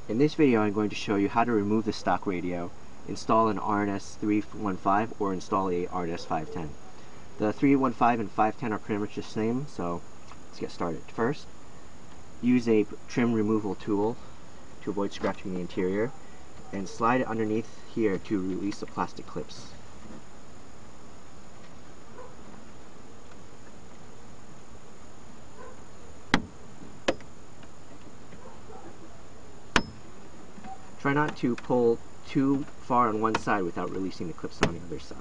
In this video I'm going to show you how to remove the stock radio, install an RNS315 or install a RNS510. The 315 and 510 are pretty much the same, so let's get started. First, use a trim removal tool to avoid scratching the interior and slide it underneath here to release the plastic clips. Try not to pull too far on one side without releasing the clips on the other side.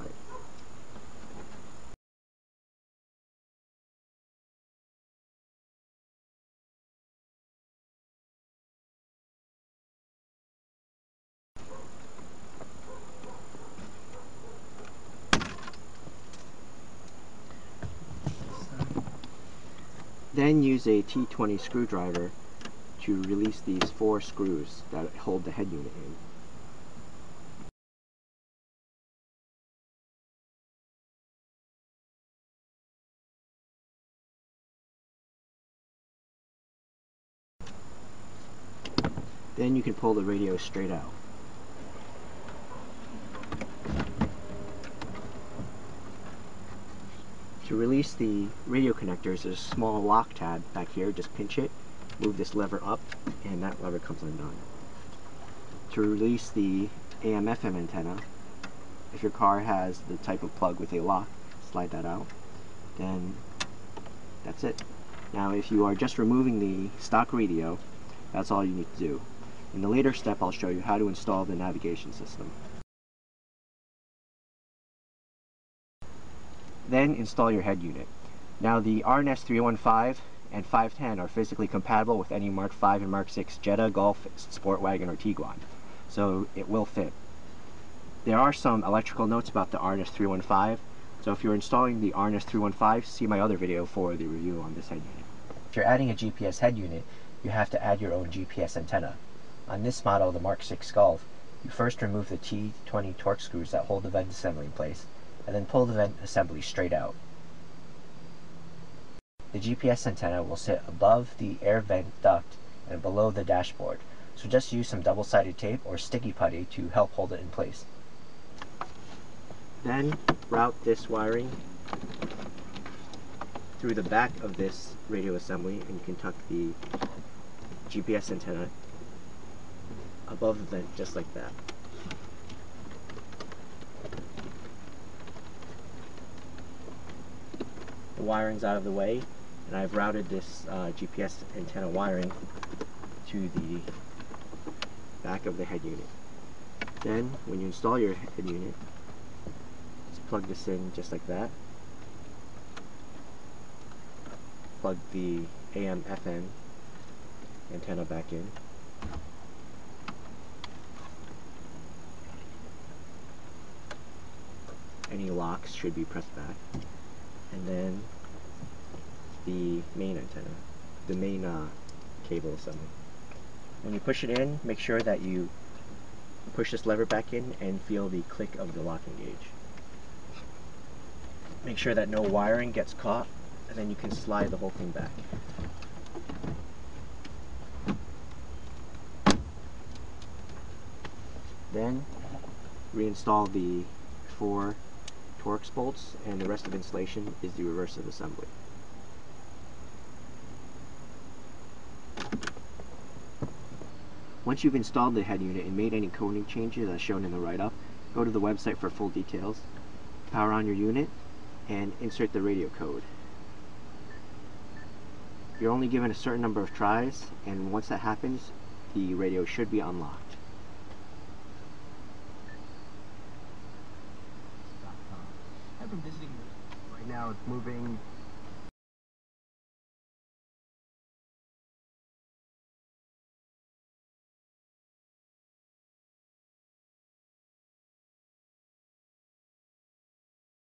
Then use a T20 screwdriver to release these 4 screws that hold the head unit in. Then you can pull the radio straight out. To release the radio connectors, there's a small lock tab back here. Just pinch it, move this lever up, and that lever comes undone. To release the AM/FM antenna, if your car has the type of plug with a lock, slide that out. Then that's it. Now if you are just removing the stock radio, that's all you need to do. In the later step, I'll show you how to install the navigation system. Then install your head unit. Now the RNS315 and 510 are physically compatible with any Mark 5 and Mark 6 Jetta, Golf, Sport Wagon, or Tiguan, so it will fit. There are some electrical notes about the RNS315, so if you're installing the RNS315, see my other video for the review on this head unit. If you're adding a GPS head unit, you have to add your own GPS antenna. On this model, the Mark 6 Golf, you first remove the T20 torque screws that hold the vent assembly in place, and then pull the vent assembly straight out. The GPS antenna will sit above the air vent duct and below the dashboard, so just use some double-sided tape or sticky putty to help hold it in place. Then route this wiring through the back of this radio assembly, and you can tuck the GPS antenna above the vent just like that. The wiring's out of the way, and I've routed this GPS antenna wiring to the back of the head unit. Then, when you install your head unit, just plug this in just like that. Plug the AM/FM antenna back in. Any locks should be pressed back. And then the main antenna, the main cable assembly. When you push it in, make sure that you push this lever back in and feel the click of the locking gauge. Make sure that no wiring gets caught, and then you can slide the whole thing back. Then reinstall the 4 Torx bolts, and the rest of the installation is the reverse of assembly. Once you've installed the head unit and made any coding changes as shown in the write-up, go to the website for full details. Power on your unit and insert the radio code. You're only given a certain number of tries, and once that happens, the radio should be unlocked. I've been visiting right now. It's moving